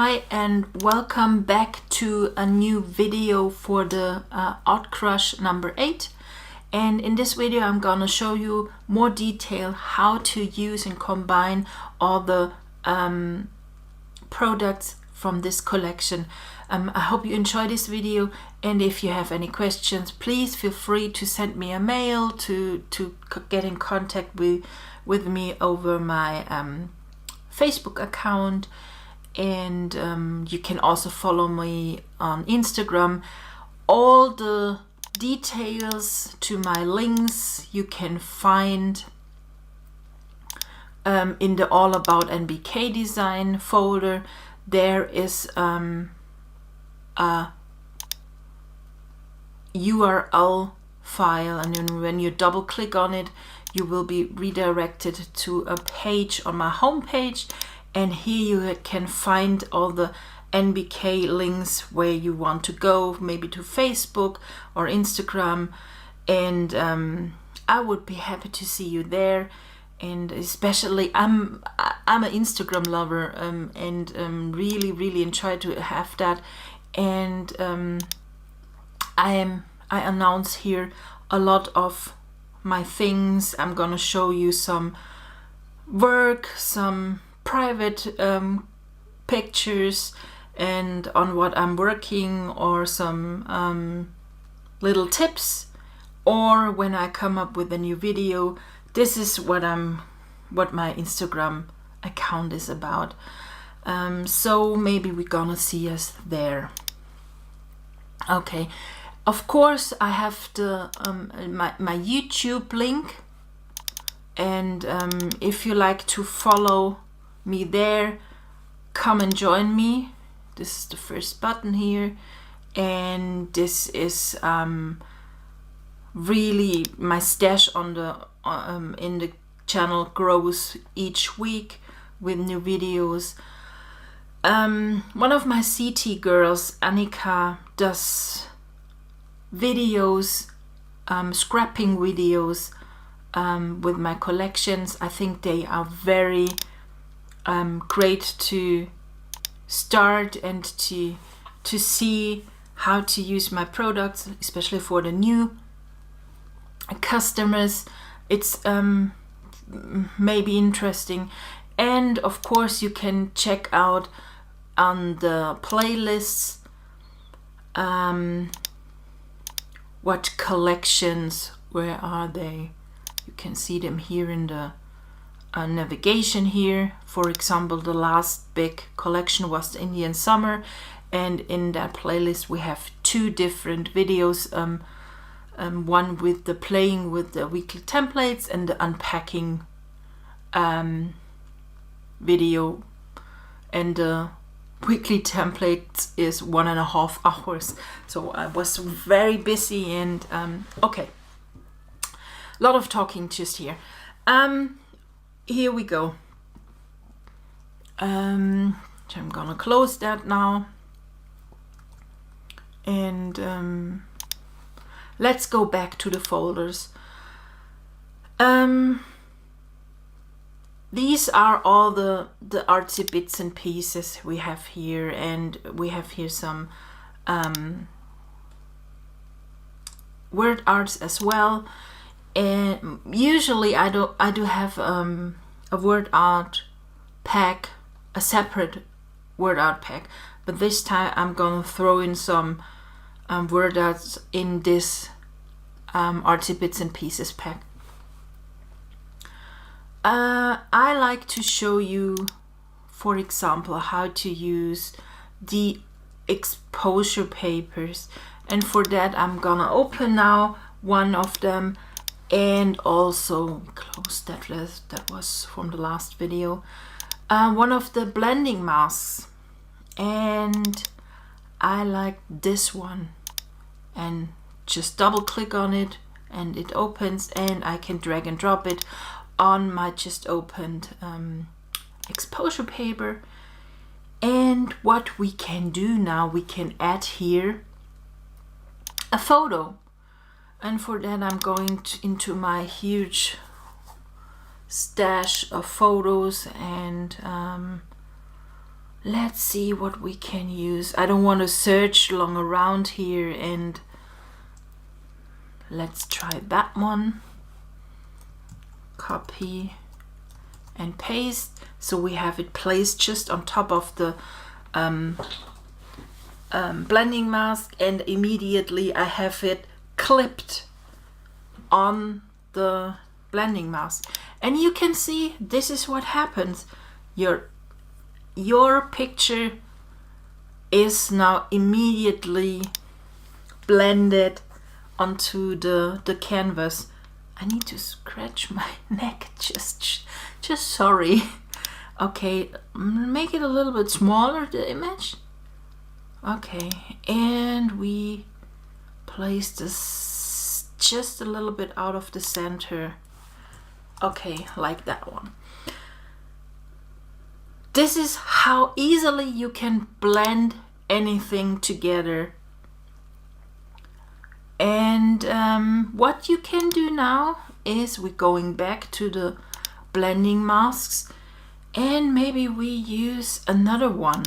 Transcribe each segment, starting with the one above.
Hi and welcome back to a new video for the artCrush number 8. And in this video I'm gonna show you more detail how to use and combine all the products from this collection. I hope you enjoy this video, and if you have any questions, please feel free to send me a mail to get in contact with me over my Facebook account. And you can also follow me on Instagram. All the details to my links you can find in the All About NBK-Design folder. There is a URL file, and then when you double click on it, you will be redirected to a page on my homepage. And here you can find all the NBK links where you want to go, maybe to Facebook or Instagram. And I would be happy to see you there. And especially, I'm an Instagram lover, and really enjoy to have that. And I announce here a lot of my things. I'm gonna show you some work, some private pictures and on what I'm working, or some little tips, or when I come up with a new video. This is what my Instagram account is about. So maybe we're gonna see us there. Okay, of course I have the my YouTube link, and if you like to follow me there, come and join me. This is the first button here, and this is really my stash on the in the channel grows each week with new videos. One of my CT girls, Annika, does videos, scrapping videos with my collections. I think they are very great to start and to see how to use my products, especially for the new customers. It's maybe interesting. And of course you can check out on the playlists what collections, where are they? You can see them here in the navigation here. For example, the last big collection was the Indian Summer, and in that playlist we have two different videos, one with the playing with the weekly templates and the unpacking video, and the weekly template is 1.5 hours. So I was very busy, and okay, a lot of talking just here. Here we go. I'm gonna close that now, and let's go back to the folders. These are all the artsy bits and pieces we have here, and we have here some word arts as well. And usually I do have a word art pack, a separate word art pack, but this time I'm gonna throw in some word arts in this artsy bits and pieces pack. I like to show you, for example, how to use the exposure papers, and for that I'm gonna open now one of them. And also close that list, that was from the last video, one of the blending masks, and I like this one, and just double click on it and it opens, and I can drag and drop it on my just opened exposure paper. And what we can do now, we can add here a photo. And for that I'm going into my huge stash of photos, and let's see what we can use. I don't want to search long around here, and let's try that one. Copy and paste, so we have it placed just on top of the blending mask, and immediately I have it clipped on the blending mask. And you can see this is what happens. Your picture is now immediately blended onto the canvas. I need to scratch my neck, just sorry. Okay, make it a little bit smaller, the image. Okay, and we place this just a little bit out of the center. Okay, like that one. This is how easily you can blend anything together. And what you can do now is we're going back to the blending masks, and maybe we use another one.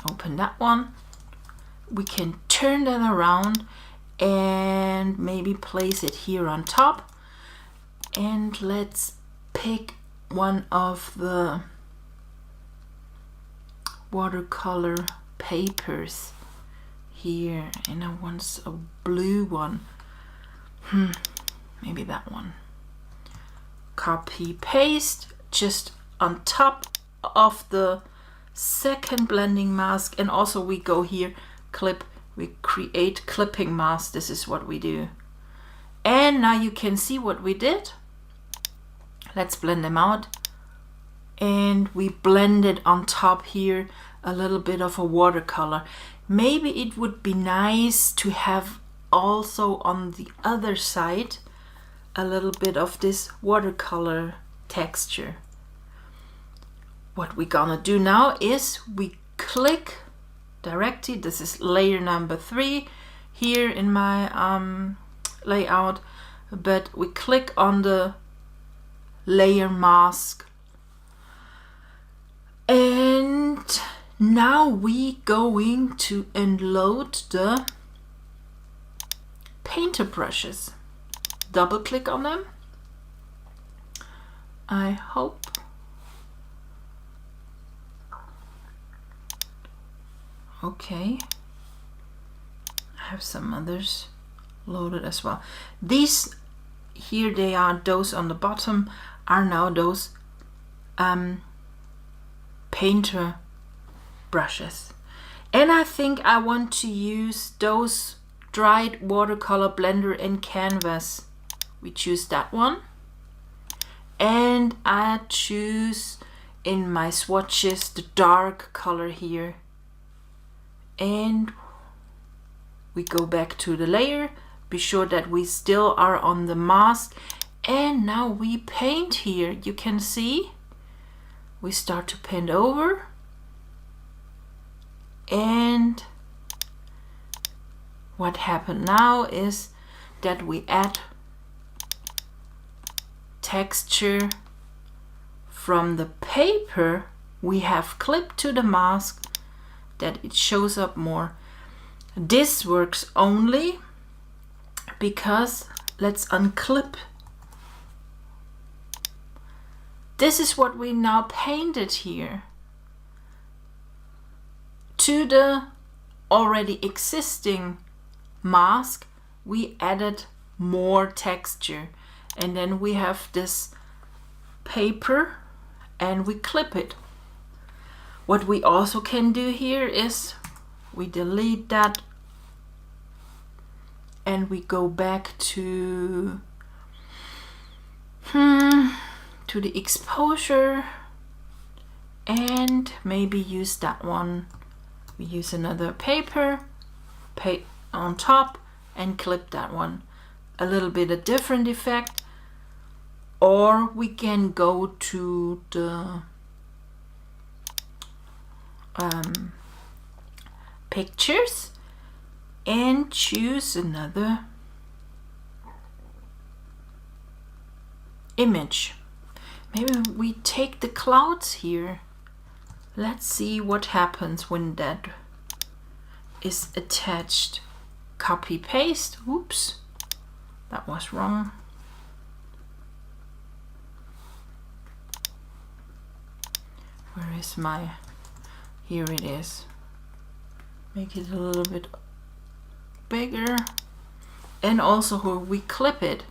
Open that one. We can turn that around and maybe place it here on top. And let's pick one of the watercolor papers here, and I want a blue one. Maybe that one. Copy, paste, just on top of the second blending mask, and also we go here, clip, we create clipping mask. This is what we do. And now you can see what we did. Let's blend them out, and we blended on top here a little bit of a watercolor. Maybe it would be nice to have also on the other side a little bit of this watercolor texture. What we're gonna do now is we click directly, this is layer number 3 here in my layout, but we click on the layer mask, and now we going to unload the Painterbrushes. Double click on them. I hope. Okay. I have some others loaded as well. These here, they are, those on the bottom are now those painter brushes. And I think I want to use those dried watercolor blender and canvas. We choose that one, and I choose in my swatches the dark color here, and we go back to the layer, be sure that we still are on the mask, and now we paint here. You can see we start to paint over, and what happened now is that we add texture from the paper we have clipped to the mask, that it shows up more. This works only because, let's unclip. This is what we now painted here. To the already existing mask, we added more texture, and then we have this paper and we clip it. What we also can do here is we delete that and we go back to the exposure, and maybe use that one. We use another paper, on top, and clip that one. A little bit a different effect. Or we can go to the pictures and choose another image. maybe we take the clouds here. Let's see what happens when that is attached. Copy paste. Oops, that was wrong. Where is my, here it is. Make it a little bit bigger. And also we clip it.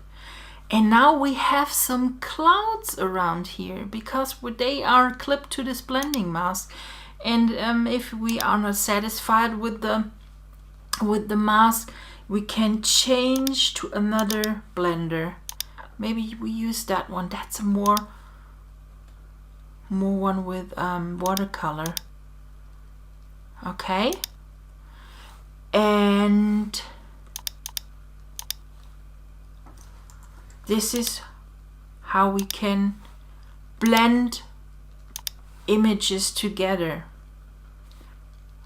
And now we have some clouds around here because they are clipped to this blending mask. And if we are not satisfied with the mask, we can change to another blender. Maybe we use that one. That's a more one with watercolor. Okay. And this is how we can blend images together.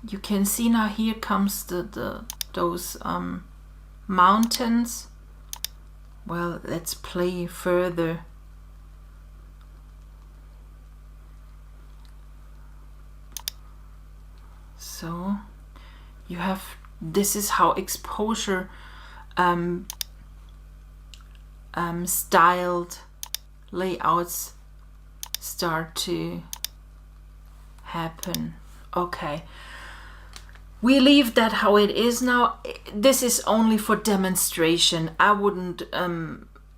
You can see now here comes those mountains. Well, let's play further. So you have, this is how exposure styled layouts start to happen. Okay, we leave that how it is now. This is only for demonstration. I wouldn't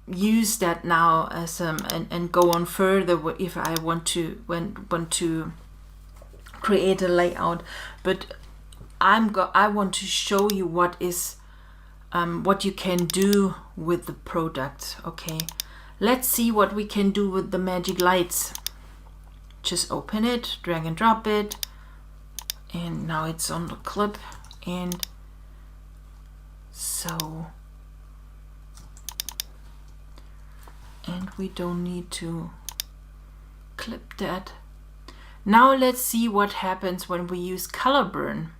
use that now as and go on further if I want to create a layout. But I want to show you what is what you can do with the product. Okay, let's see what we can do with the Magiclights. Just open it, drag and drop it, and now it's on the clip. And so, and we don't need to clip that. Now let's see what happens when we use color burn.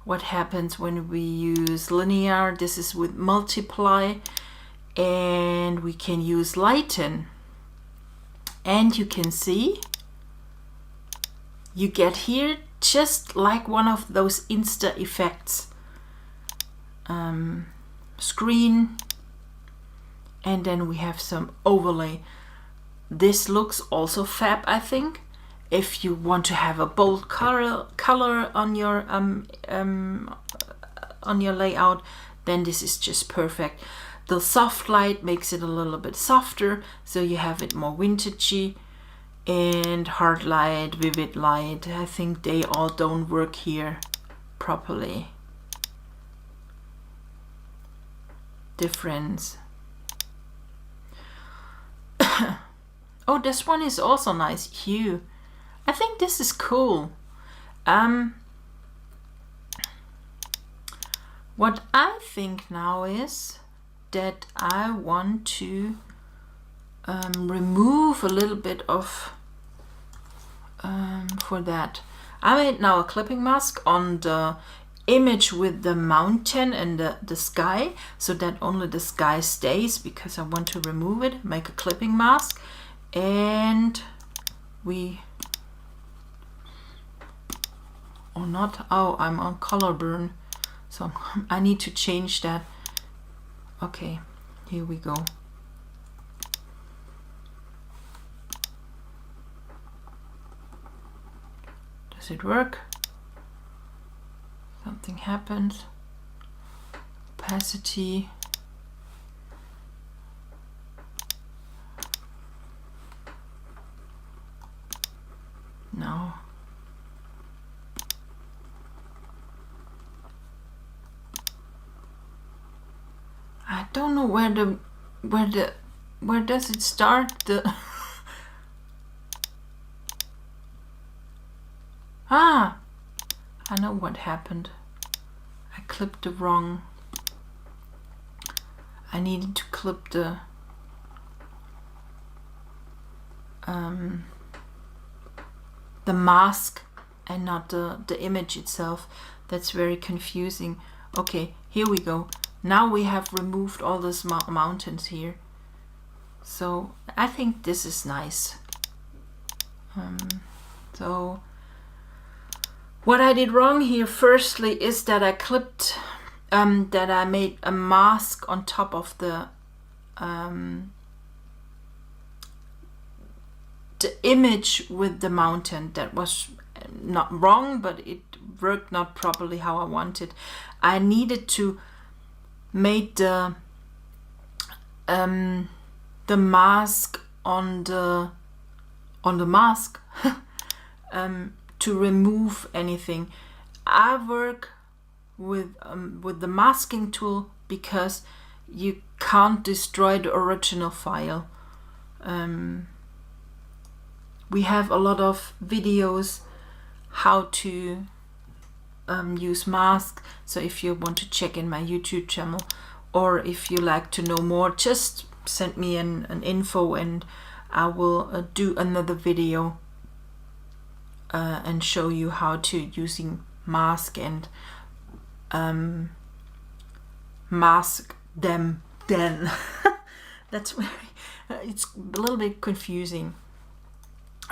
What happens when we use linear. This is with multiply, and we can use lighten. And you can see you get here just like one of those Insta effects. Screen, and then we have some overlay. This looks also fab, I think. If you want to have a bold color on your layout, then this is just perfect. The soft light makes it a little bit softer, so you have it more vintagey. And hard light, vivid light, I think they all don't work here properly. Difference. Oh, this one is also nice. Hue. I think this is cool. What I think now is that I want to remove a little bit of for that. I made now a clipping mask on the image with the mountain and the sky, so that only the sky stays, because I want to remove it. Make a clipping mask, and we, or not, oh, I'm on color burn, so I need to change that. Okay, here we go. Does it work? Something happens. Opacity. No. I don't know where does it start? Ah, I know what happened. I clipped the wrong. I needed to clip the mask and not the image itself. That's very confusing. Okay, here we go. Now we have removed all these mountains here. So I think this is nice. So what I did wrong here firstly is that I clipped, that I made a mask on top of the image with the mountain. That was not wrong, but it worked not properly how I wanted. I needed to make the mask on the mask to remove anything. I work with the masking tool because you can't destroy the original file. We have a lot of videos how to use masks, so if you want to check in my YouTube channel, or if you like to know more, just send me an info and I will do another video and show you how to using mask and mask them then. That's very, it's a little bit confusing.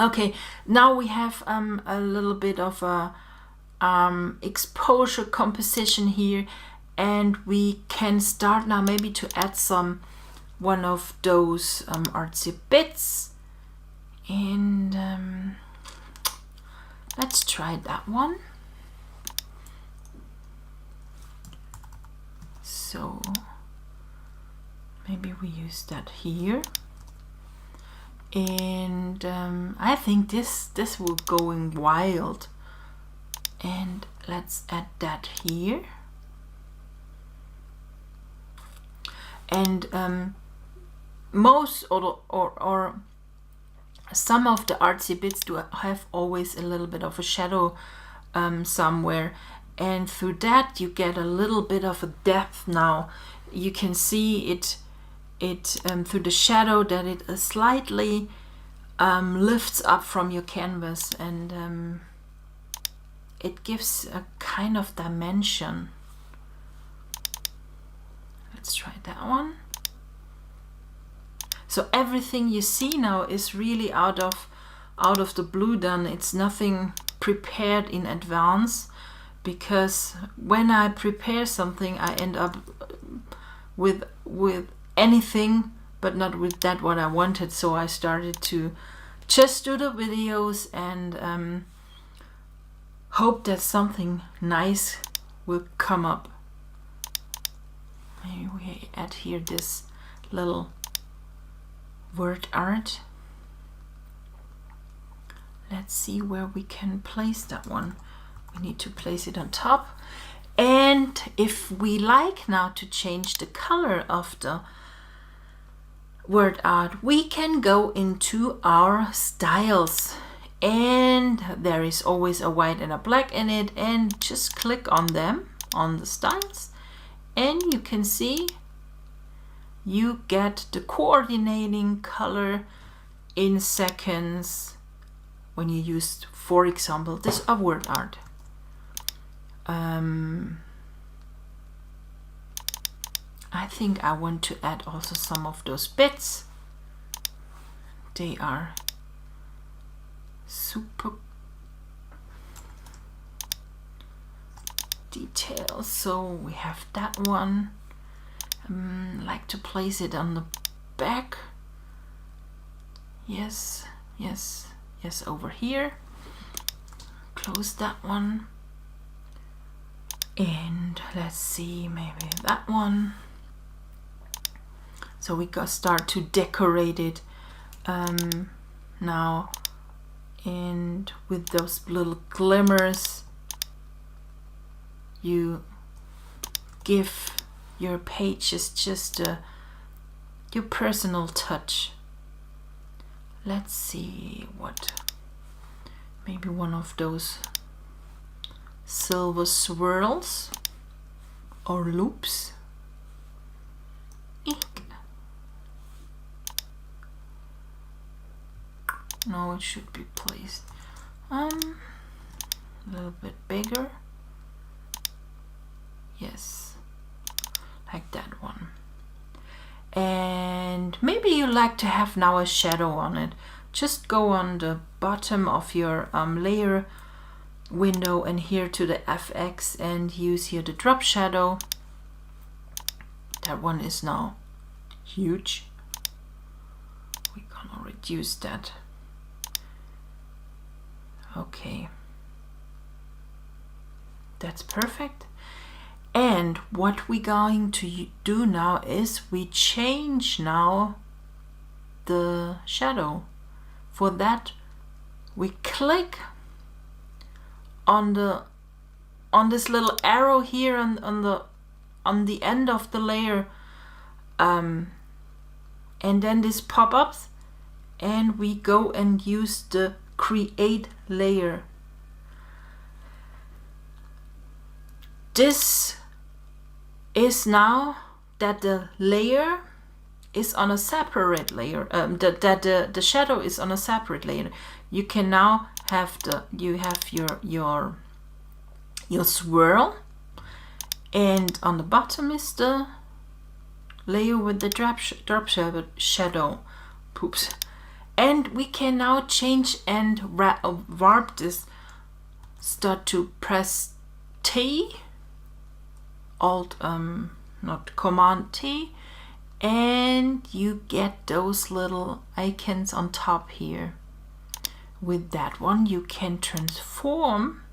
Okay, now we have a little bit of a exposure composition here, and we can start now maybe to add one of those artsy bits, and let's try that one. So maybe we use that here, and I think this will going wild, and let's add that here. And most or some of the artsy bits do have always a little bit of a shadow somewhere, and through that you get a little bit of a depth. Now you can see it through the shadow that it slightly lifts up from your canvas, and it gives a kind of dimension. Let's try that one. So everything you see now is really out of the blue done. It's nothing prepared in advance, because when I prepare something I end up with anything but not with that what I wanted. So I started to just do the videos and hope that something nice will come up. Maybe we add here this little word art. Let's see where we can place that one. We need to place it on top, and if we like now to change the color of the word art, we can go into our styles, and there is always a white and a black in it, and just click on them on the styles, and you can see you get the coordinating color in seconds when you use, for example, this word art. I think I want to add also some of those bits. They are super detailed. So we have that one. Like to place it on the back. Yes, yes, yes, over here. Close that one. And let's see, maybe that one. So we got start to decorate it now, and with those little glimmers you give your pages just your personal touch. Let's see what, maybe one of those silver swirls or loops. Eek. No, it should be placed a little bit bigger. Yes, like that one. And maybe you like to have now a shadow on it, just go on the bottom of your layer window and here to the FX and use here the drop shadow. That one is now huge. We're gonna reduce that. Okay, that's perfect. And what we're going to do now is we change now the shadow. For that, we click on this little arrow here on the end of the layer, and then this pop-ups, and we go and use the create layer. This is now that the layer is on a separate layer, that the shadow is on a separate layer. You can now have your swirl, and on the bottom is the layer with the drop shadow. Poops. And we can now change and warp this. Start to press T, Alt, not Command T, and you get those little icons on top here. With that one, you can transform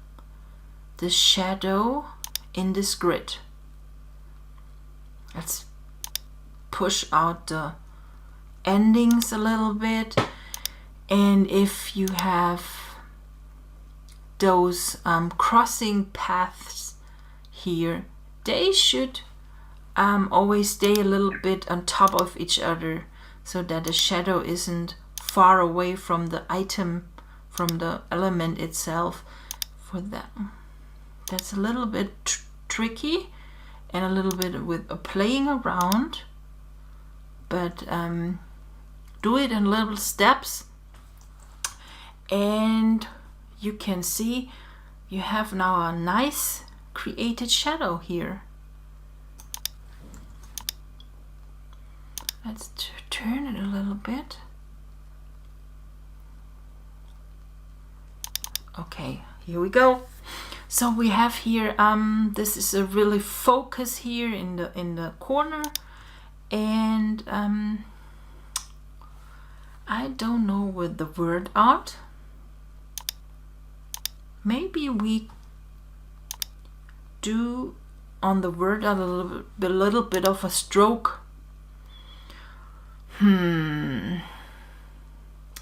the shadow in this grid. Let's push out the endings a little bit, and if you have those crossing paths here, they should always stay a little bit on top of each other so that the shadow isn't far away from the item, from the element itself. For that, that's a little bit tricky and a little bit with playing around, but do it in little steps, and you can see you have now a nice created shadow here. Let's turn it a little bit. Okay, here we go. So we have here, this is a really focus here in the corner, and I don't know with the word art. Maybe we do on the word art a little bit of a stroke.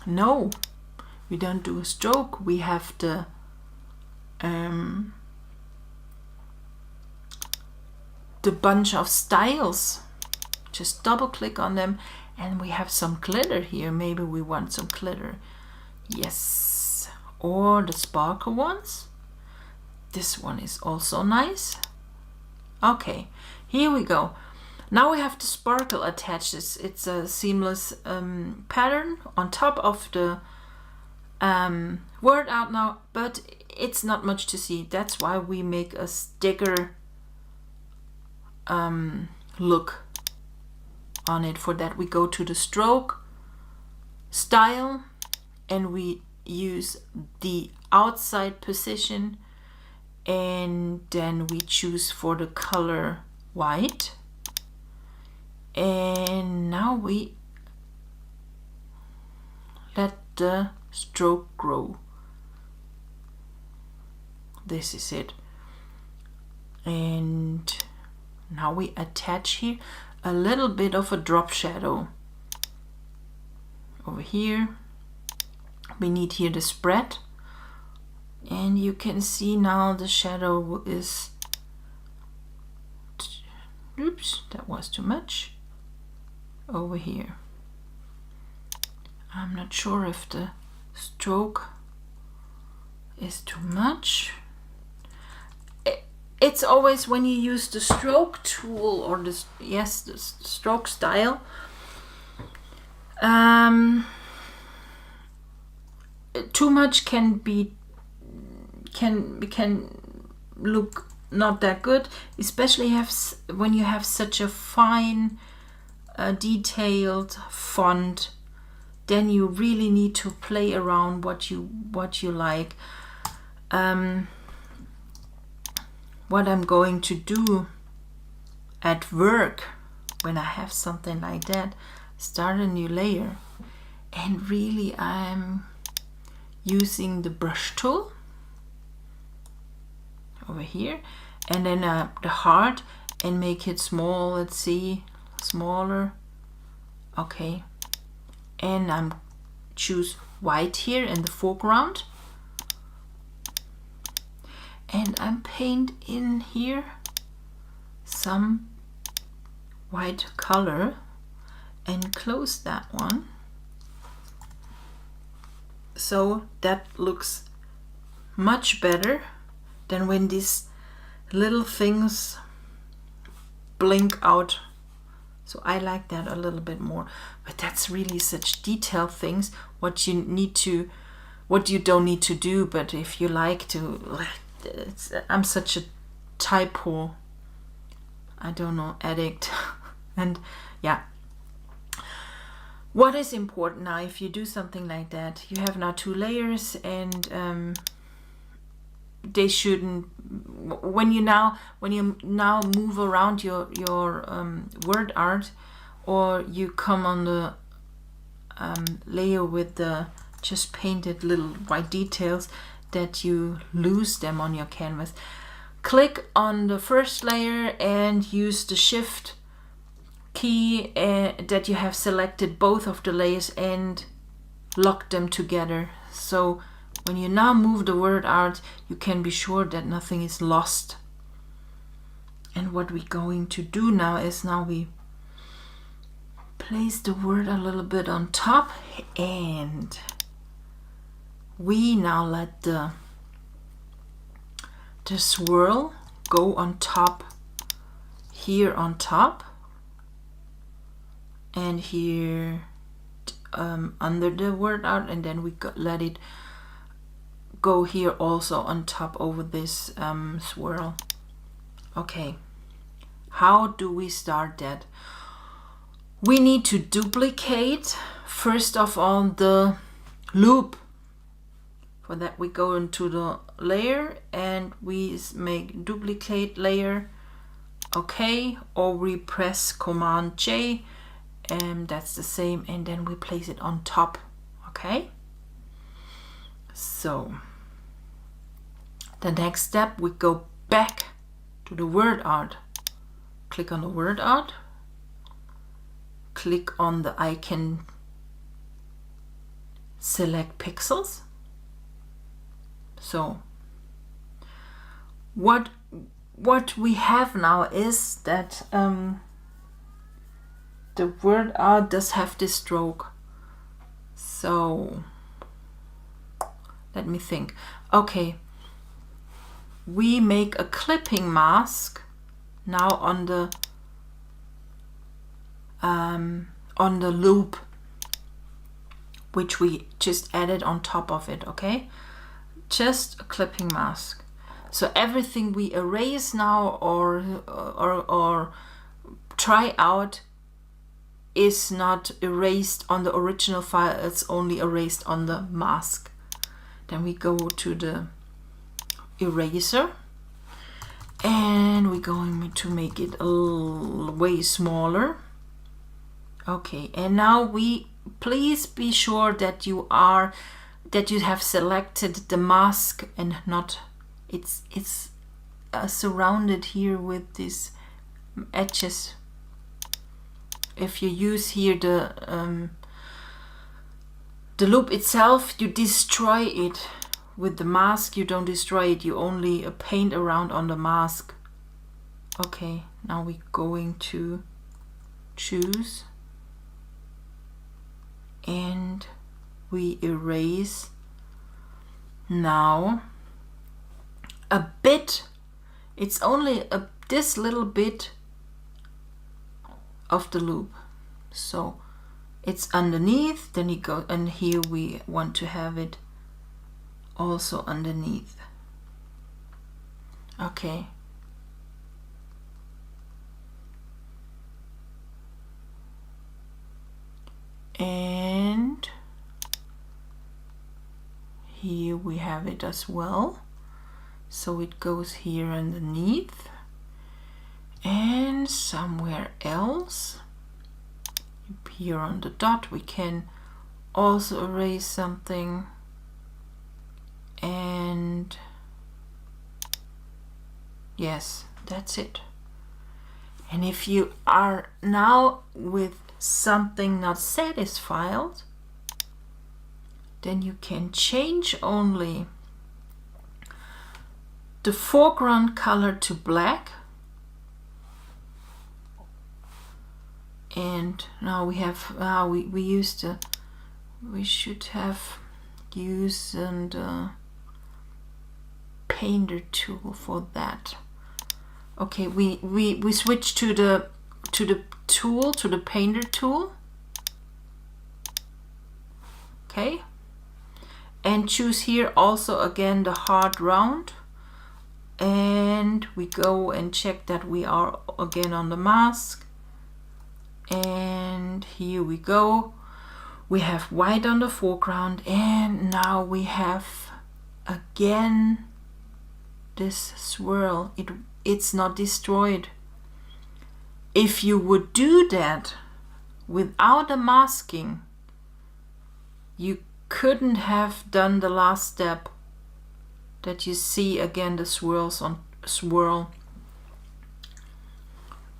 No, we don't do a stroke. We have the bunch of styles. Just double click on them, and we have some glitter here. Maybe we want some glitter. Yes, or the sparkle ones. This one is also nice. Okay, here we go. Now we have the sparkle attached. It's a seamless pattern on top of the word out now, but it's not much to see. That's why we make a sticker look on it. For that, we go to the stroke style and we use the outside position, and then we choose for the color white, and now we let the stroke grow. This is it. And now we attach here a little bit of a drop shadow over here. We need here the spread, and you can see now the shadow is, oops, that was too much, over here. I'm not sure if the stroke is too much. It's always when you use the stroke tool or the stroke style, too much can look not that good, especially when you have such a fine detailed font, then you really need to play around what you like. What I'm going to do at work when I have something like that, start a new layer, and really I'm using the brush tool over here, and then the heart, and make it small. Let's see, smaller. Okay, and I'm choose white here in the foreground, and I'm paint in here some white color and close that one, so that looks much better than when these little things blink out. So I like that a little bit more, but that's really such detailed things what you don't need to do. But if you like to, I'm such a typo, I don't know, addict. And yeah, what is important now, if you do something like that, you have now 2 layers, and they shouldn't, when you now move around your word art, or you come on the layer with the just painted little white details, that you lose them on your canvas. Click on the first layer and use the shift key that you have selected both of the layers, and lock them together. So when you now move the word art, you can be sure that nothing is lost. And what we're going to do now is, now we place the word a little bit on top, and we now let the swirl go on top, here on top, and here under the word art, and then we let it go here also on top over this swirl. Okay, how do we start that? We need to duplicate first of all the loop. For that we go into the layer and we make duplicate layer. Okay, or we press Command J, and that's the same, and then we place it on top. Okay, so the next step, we go back to the word art, click on the word art, click on the icon, select pixels. So what we have now is that the word art does have this stroke. So let me think. Okay, we make a clipping mask now on the loop, which we just added on top of it. Okay, just a clipping mask. So everything we erase now or try out is not erased on the original file, it's only erased on the mask. Then we go to the eraser and we're going to make it a little way smaller. Okay, and now please be sure that you have selected the mask and not it's surrounded here with these edges. If you use here the loop itself, you destroy it. With the mask you don't destroy it, you only paint around on the mask. Okay, now we're going to choose and we erase now a bit. It's only this little bit of the loop, so it's underneath, then you go, and here we want to have it also underneath. Okay, And here we have it as well. So it goes here underneath. And somewhere else, here on the dot, we can also erase something. And yes, that's it. And if you are now with something not satisfied, then you can change only the foreground color to black. And now we have, we should have used the painter tool for that. Okay, we switch to the tool, to the painter tool. Okay, and choose here also again the hard round, and we go and check that we are again on the mask. And here we go, we have white on the foreground, and now we have again this swirl. It's not destroyed. If you would do that without a masking, you couldn't have done the last step that you see again, the swirls on swirl,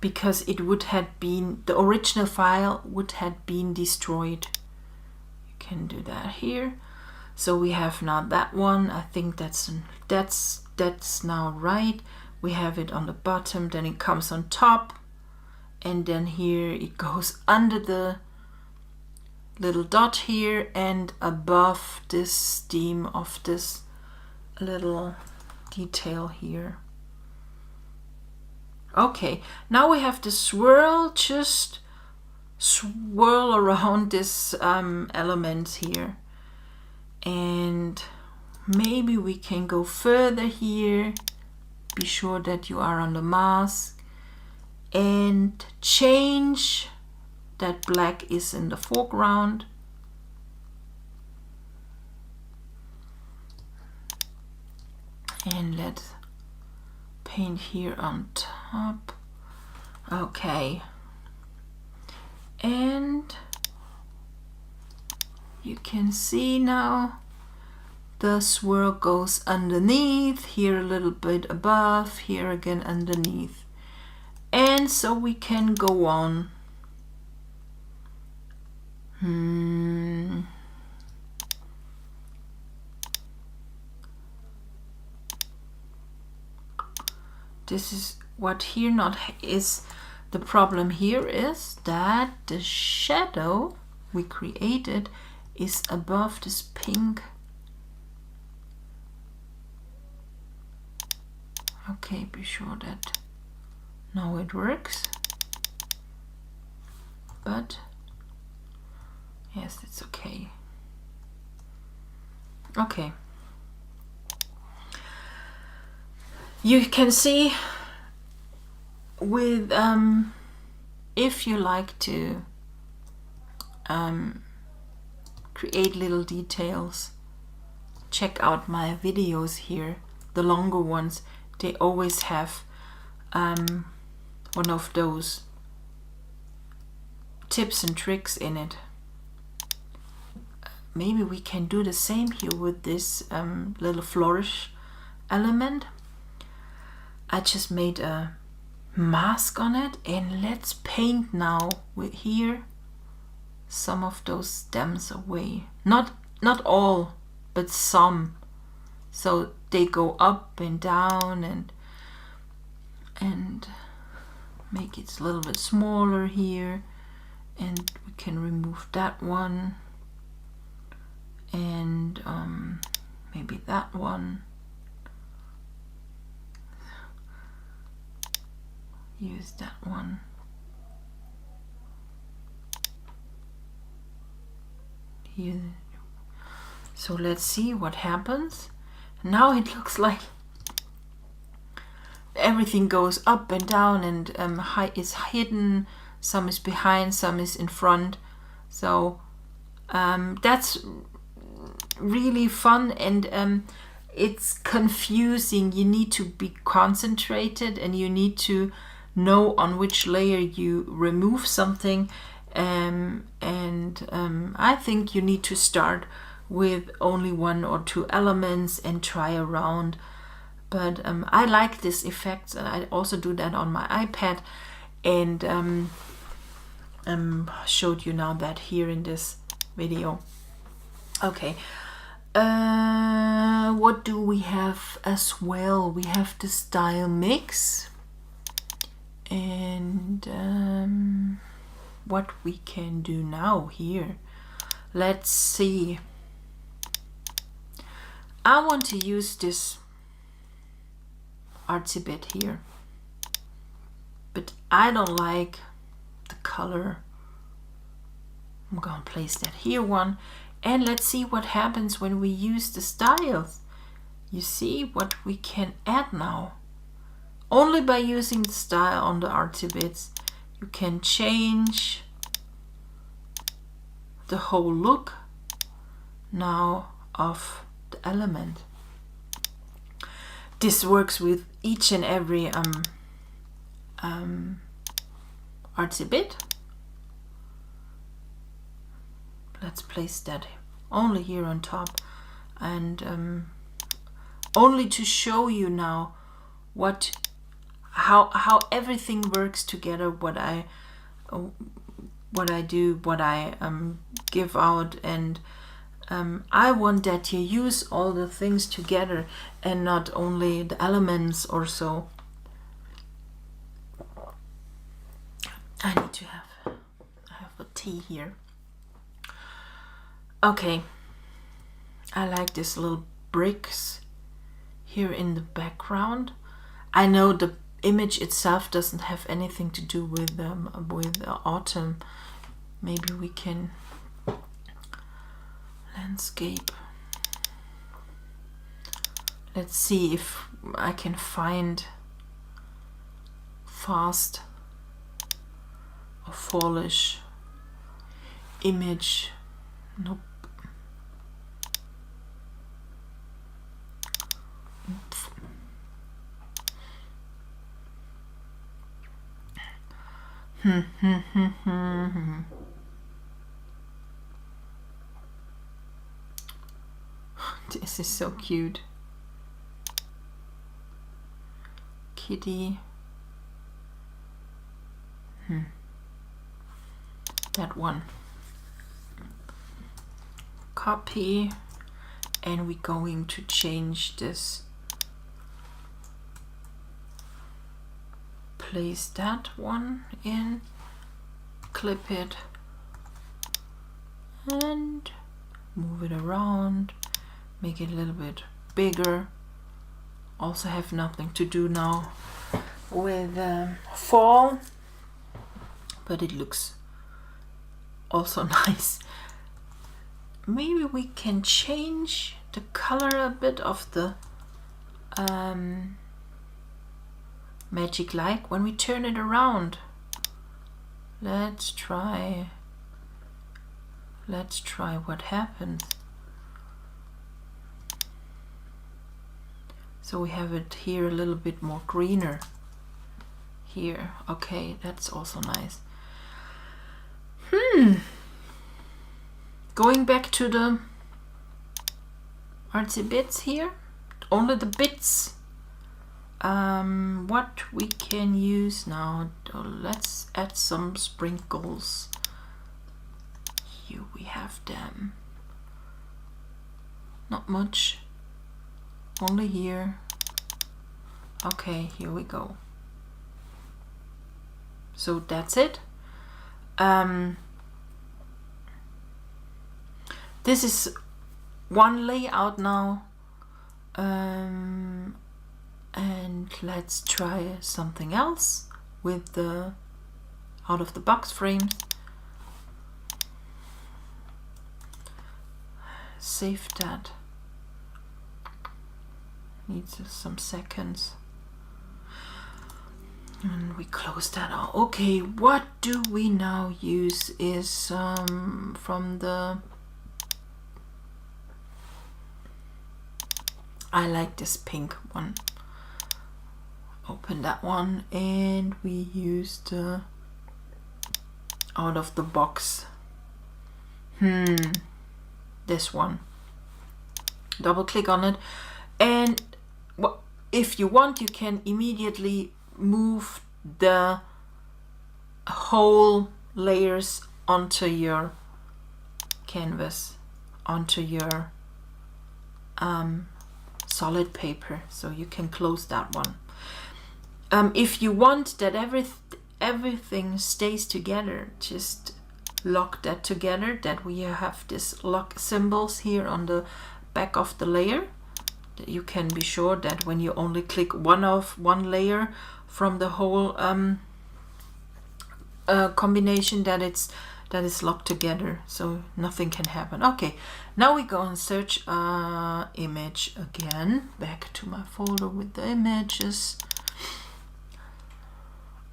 because it would have been, the original file would have been destroyed. You can do that here. So we have now that one. I think that's now right. We have it on the bottom, then it comes on top, and then here it goes under the little dot here and above this stem of this little detail here. Okay, now we have the swirl, just swirl around this element here, and maybe we can go further here. Be sure that you are on the mask and change that black is in the foreground. And let's paint here on top. Okay, and you can see now the swirl goes underneath, here a little bit above, here again underneath. And so we can go on. This is what here not is. The problem here is that the shadow we created is above this pink. Okay, be sure that now it works. But yes, it's okay. Okay. You can see with if you like to create little details, check out my videos here, the longer ones. They always have one of those tips and tricks in it. Maybe we can do the same here with this little flourish element. I just made a mask on it, and let's paint now with here some of those stems away. Not all, but some. So they go up and down, and make it a little bit smaller here, and we can remove that one, and maybe that one. Use that one. Here. So let's see what happens. Now it looks like everything goes up and down, and is hidden. Some is behind, some is in front. So That's really fun, and it's confusing. You need to be concentrated and you need to know on which layer you remove something, and I think you need to start with only 1 or 2 elements and try around. But I like this effect, and I also do that on my iPad, and showed you now that here in this video. Okay, what do we have as well? We have the style mix, and what we can do now here. Let's see. I want to use this artsy bit here, but I don't like the color. I'm gonna place that here one, and let's see what happens when we use the styles. You see what we can add now. Only by using the style on the artsy bits you can change the whole look now of the element. This works with each and every artsy bit. Let's place that only here on top, and only to show you now how everything works together, what I do, what I give out, and I want that you use all the things together and not only the elements or so. I need to have a tea here. Okay, I like these little bricks here in the background. I know the image itself doesn't have anything to do with autumn. Maybe we can landscape. Let's see if I can find fast or fallish image. Nope. This is so cute. Kitty. That one. Copy, and we're going to change this. Place that one in, clip it, and move it around, make it a little bit bigger. Also have nothing to do now with fall, but it looks also nice. Maybe we can change the color a bit of the Magiclight when we turn it around. Let's try what happens. So we have it here a little bit more greener here. Okay, that's also nice. Going back to the artsy bits here, only the bits. What we can use now, let's add some sprinkles. Here we have them. Not much, only here. Okay, here we go. So that's it. This is one layout now, and let's try something else with the out of the box frames. Save that. Needs some seconds. And we close that out. Okay, what do we now use is from the I like this pink one. Open that one, and we use the out of the box. This one. Double click on it, and if you want, you can immediately move the whole layers onto your canvas, onto your solid paper, so you can close that one. If you want that everything stays together, just lock that together, that we have this lock symbols here on the back of the layer. You can be sure that when you only click one layer from the whole combination, that is locked together, so nothing can happen. Okay, now we go and search image again. Back to my folder with the images.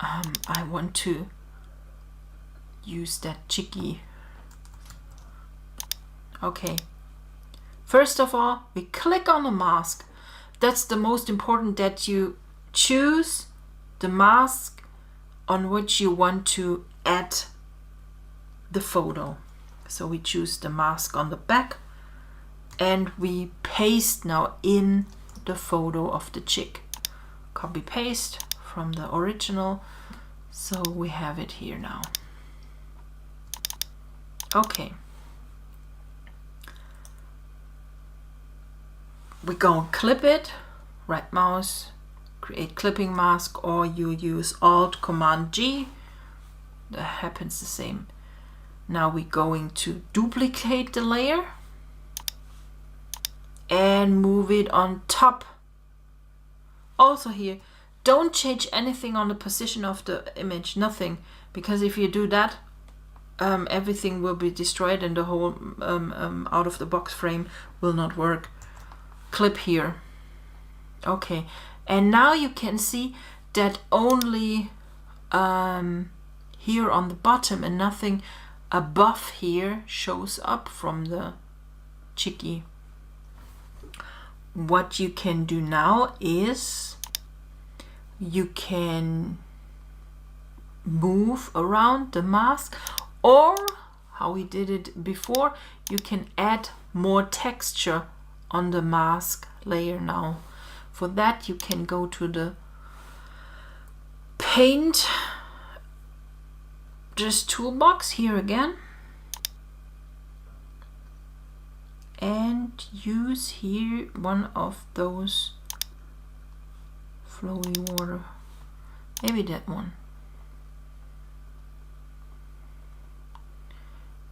I want to use that chicky. Okay. First of all, we click on the mask. That's the most important, that you choose the mask on which you want to add the photo. So we choose the mask on the back, and we paste now in the photo of the chick. Copy paste from the original, so we have it here now. Okay. We go and clip it, right mouse, create clipping mask, or you use Alt Command G. That happens the same. Now we're going to duplicate the layer and move it on top. Also here, don't change anything on the position of the image, nothing, because if you do that, everything will be destroyed and the whole out of the box frame will not work. Clip here. Okay, and now you can see that only here on the bottom and nothing above here shows up from the chickie. What you can do now is you can move around the mask, or how we did it before, you can add more texture on the mask layer now. For that, you can go to the Painterbrushes here again, and use here one of those flowy water, maybe that one,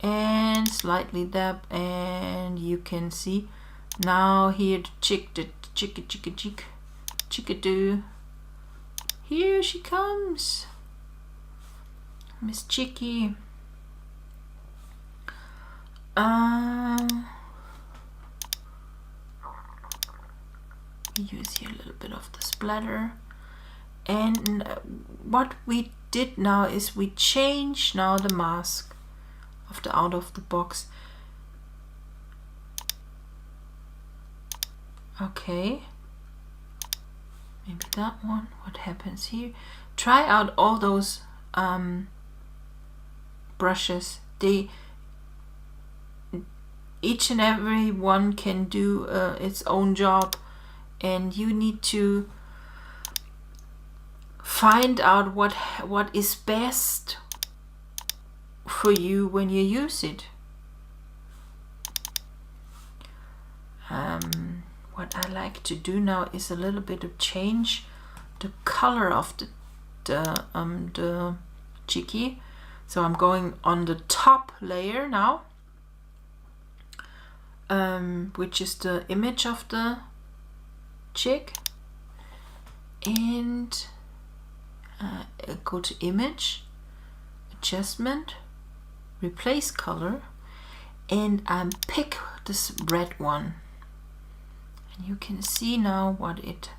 and slightly dab, and you can see now here the chickadoo. Here she comes, Miss Chicky. Use here a little bit of the splatter, and what we did now is we change now the mask of the out of the box. Okay, maybe that one. What happens here? Try out all those brushes. Each and every one can do its own job, and you need to find out what is best for you when you use it. What I like to do now is a little bit of change the color of the chickie. So I'm going on the top layer now, which is the image of the chick, and go to image, adjustment, replace color, and pick this red one, and you can see now what it.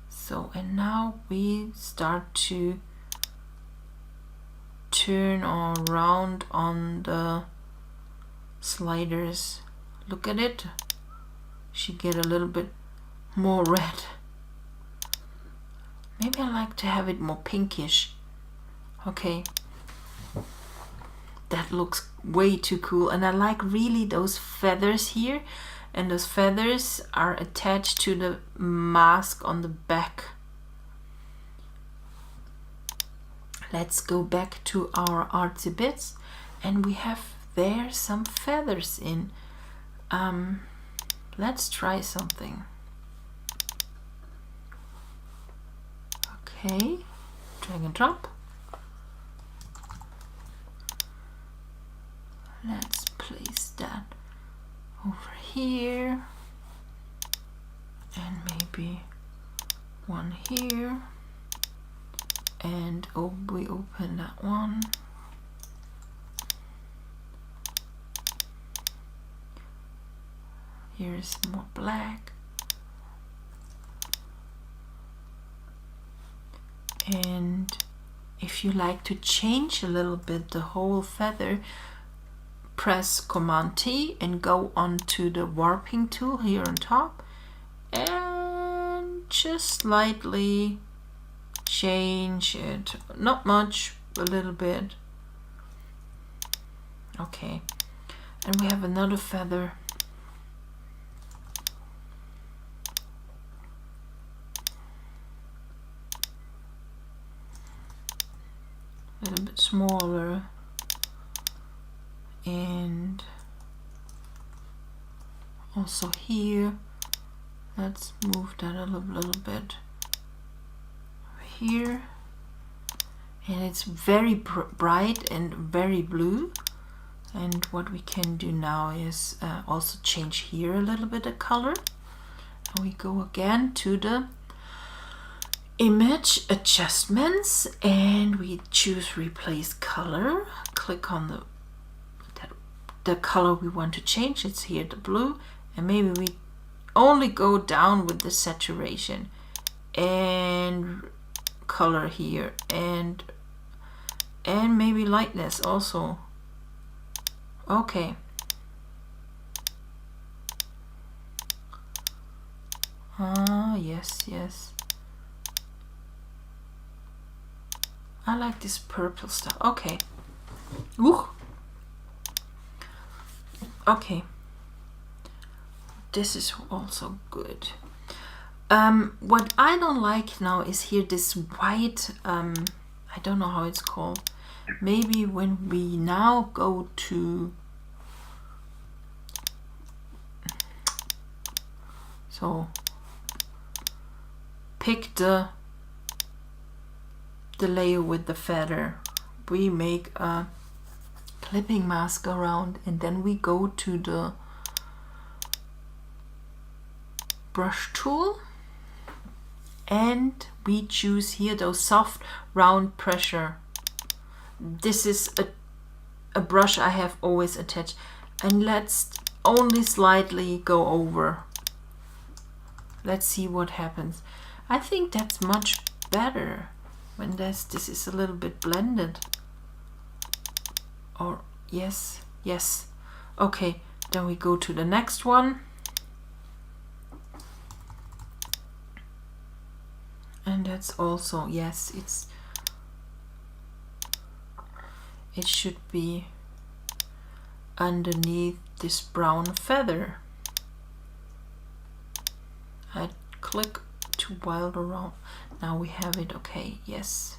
So, and now we start to turn around on the sliders. Look at it. should get a little bit more red. Maybe I like to have it more pinkish. Okay, that looks way too cool, and I like really those feathers here, and those feathers are attached to the mask on the back. Let's go back to our artsy bits, and we have there some feathers in. Let's try something. Okay, drag and drop. Let's place that over here, and maybe one here, and we open that one. Here's more black, and if you like to change a little bit the whole feather, press Command T and go onto the warping tool here on top and just slightly change it. Not much, a little bit. Okay, and we have another feather. A little bit smaller, and also here, let's move that a little bit here, and it's very bright and very blue. And what we can do now is also change here a little bit of color, and we go again to the image adjustments, and we choose replace color, click on the color we want to change. It's here, the blue, and maybe we only go down with the saturation and color here, and maybe lightness also. Okay, yes, I like this purple stuff. Okay. Ooh. Okay. This is also good. What I don't like now is here this white, I don't know how it's called. Maybe when we now go to, so pick the layer with the feather, we make a clipping mask around, and then we go to the brush tool, and we choose here those soft round pressure. This is a brush I have always attached, and let's only slightly go over. Let's see what happens. I think that's much better when this is a little bit blended. Or yes. Okay, then we go to the next one, and that's also, yes, it should be underneath this brown feather. I click to wild around. Now we have it. Okay, yes.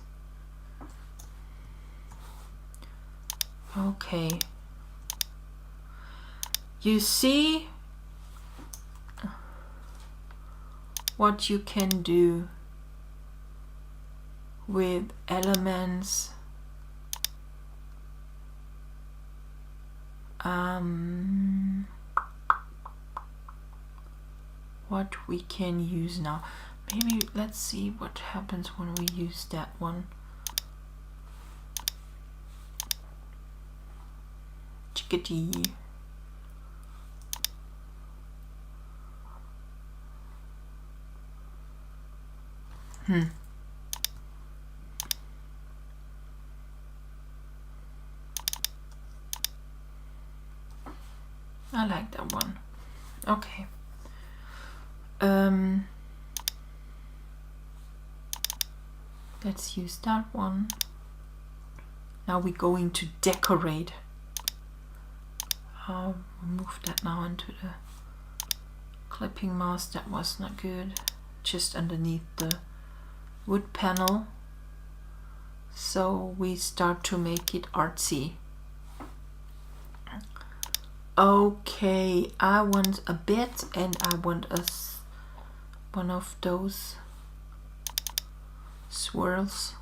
Okay. You see what you can do with elements. What we can use now. Maybe let's see what happens when we use that one. Chickadee. I like that one. Okay. Let's use that one. Now we're going to decorate. I'll move that now into the clipping mask. That was not good. Just underneath the wood panel. So we start to make it artsy. Okay, I want a bit, and I want one of those swirls.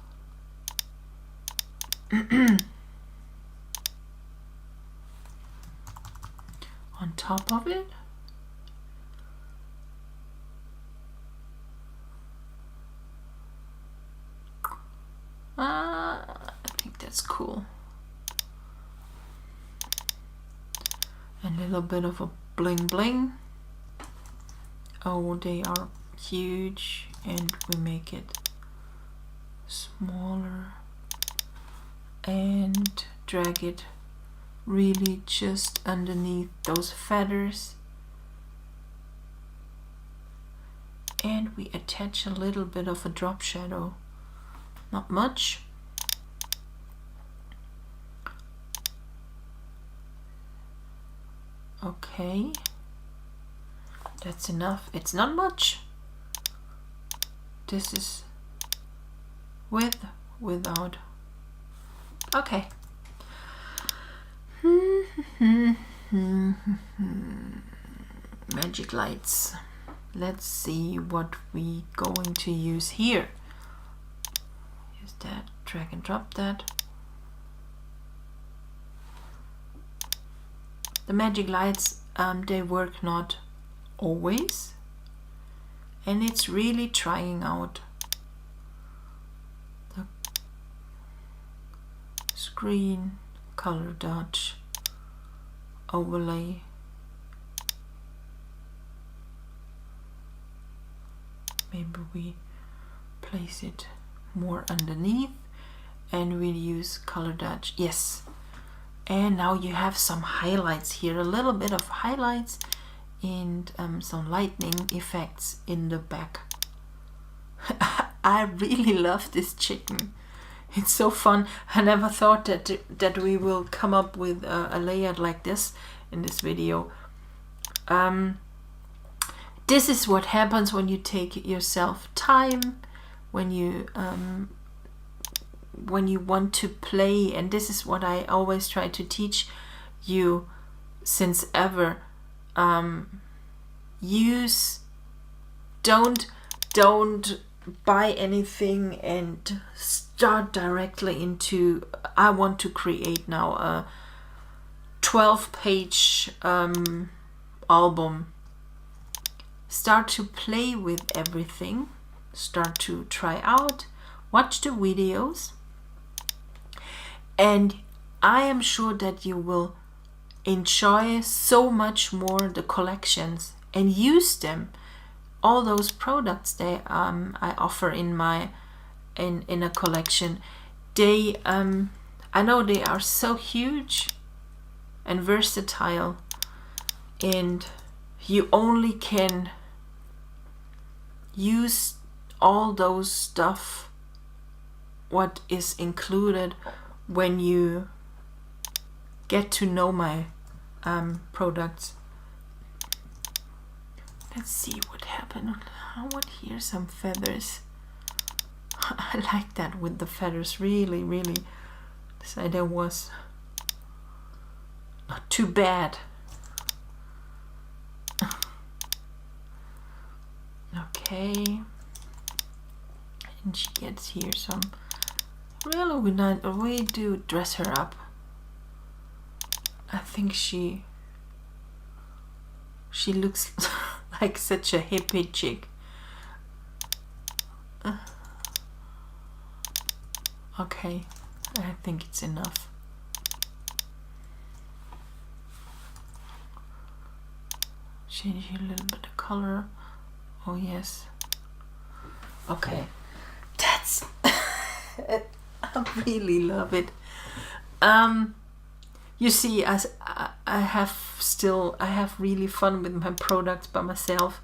On top of it. I think that's cool. A little bit of a bling bling. Oh, they are huge, and we make it smaller and drag it really just underneath those feathers, and we attach a little bit of a drop shadow, not much. Okay, that's enough. It's not much. This is with, without. Okay. Magiclights. Let's see what we going to use here. Use that, drag and drop that. The Magiclights, they work not always, and it's really trying out the screen, color dodge, overlay. Maybe we place it more underneath, and we'll use color dodge. Yes. And now you have some highlights here, a little bit of highlights and some lightning effects in the back. I really love this chicken. It's so fun. I never thought that we will come up with a layout like this in this video. This is what happens when you take yourself time, when you want to play, and this is what I always try to teach you since ever. Don't buy anything and start directly into, I want to create now a 12-page album. Start to play with everything, start to try out, watch the videos, and I am sure that you will enjoy so much more the collections and use them. All those products that I offer in a collection, they I know they are so huge and versatile, and you only can use all those stuff what is included when you get to know my products. Let's see what happened. I want here some feathers. I like that with the feathers, really this idea was not too bad. Okay, and she gets here some. Really, we do dress her up. I think she looks like such a hippie chick. Okay, I think it's enough. Change a little bit of color. Oh yes. Okay, that's I really love it. You see, as I have really fun with my products by myself.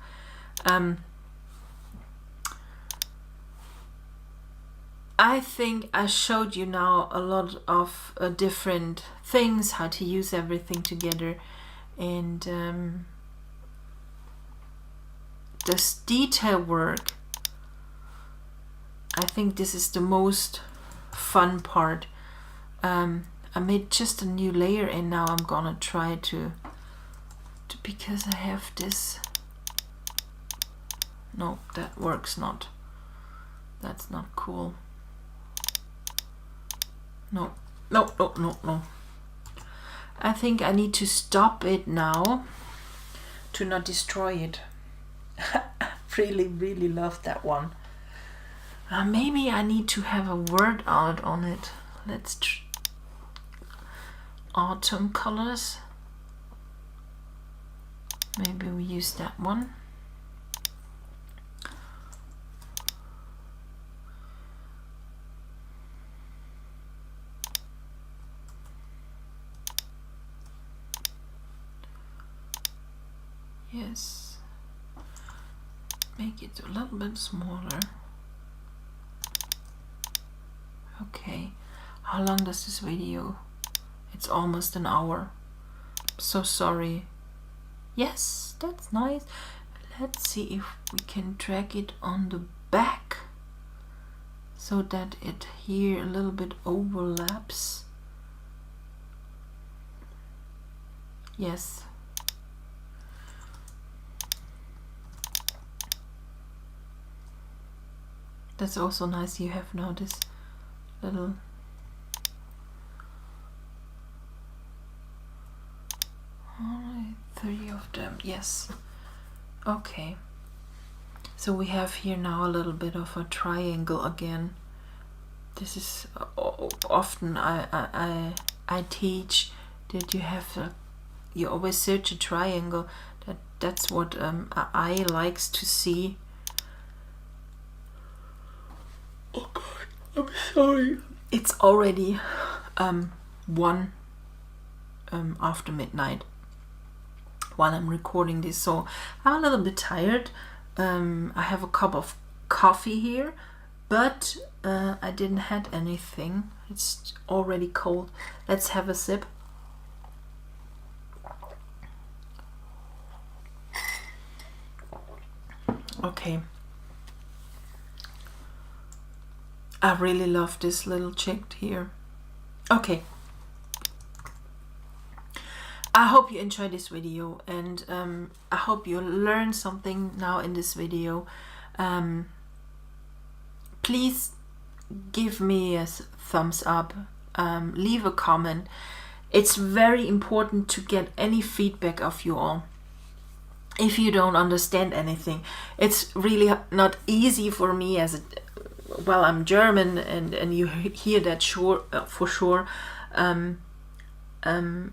I think I showed you now a lot of different things, how to use everything together, and this detail work, I think this is the most fun part. I made just a new layer, and now I'm gonna try to because I have this. No, that works not. That's not cool. No. I think I need to stop it now to not destroy it. Really love that one. Maybe I need to have a word out on it. Let's autumn colors. Maybe we use that one. Yes. Make it a little bit smaller. Okay. How long does this video? It's almost an hour. So sorry. Yes, that's nice. Let's see if we can drag it on the back so that it here a little bit overlaps. Yes. That's also nice. You have now this little only 3 of them. Yes. Okay. So we have here now a little bit of a triangle again. This is often I teach that you have you always search a triangle. That's what I likes to see. Oh God, I'm sorry. It's already 1 after midnight while I'm recording this, so I'm a little bit tired. I have a cup of coffee here, but I didn't had anything. It's already cold. Let's have a sip. Okay. I really love this little chick here. Okay. I hope you enjoyed this video, and I hope you learned something now in this video. Please give me a thumbs up, leave a comment. It's very important to get any feedback of you all. If you don't understand anything, it's really not easy for me as well, I'm German, and you hear that for sure. I'm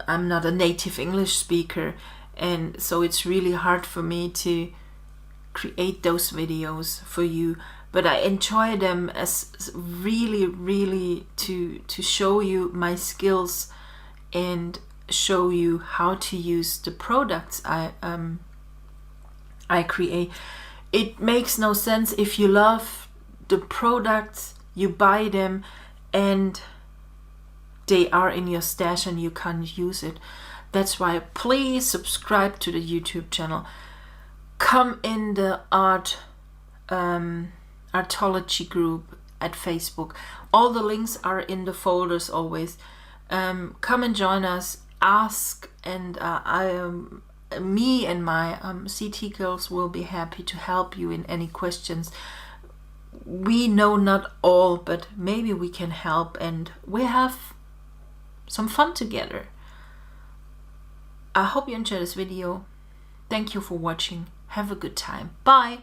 not a native English speaker, and so it's really hard for me to create those videos for you. But I enjoy them as really to show you my skills and show you how to use the products I create. It makes no sense if you love the products, you buy them, and they are in your stash and you can't use it. That's why please subscribe to the YouTube channel. Come in the artology group at Facebook. All the links are in the folders always. Come and join us. Ask, and me and my CT girls will be happy to help you in any questions. We know not all, but maybe we can help, and we have some fun together. I hope you enjoyed this video. Thank you for watching. Have a good time. Bye.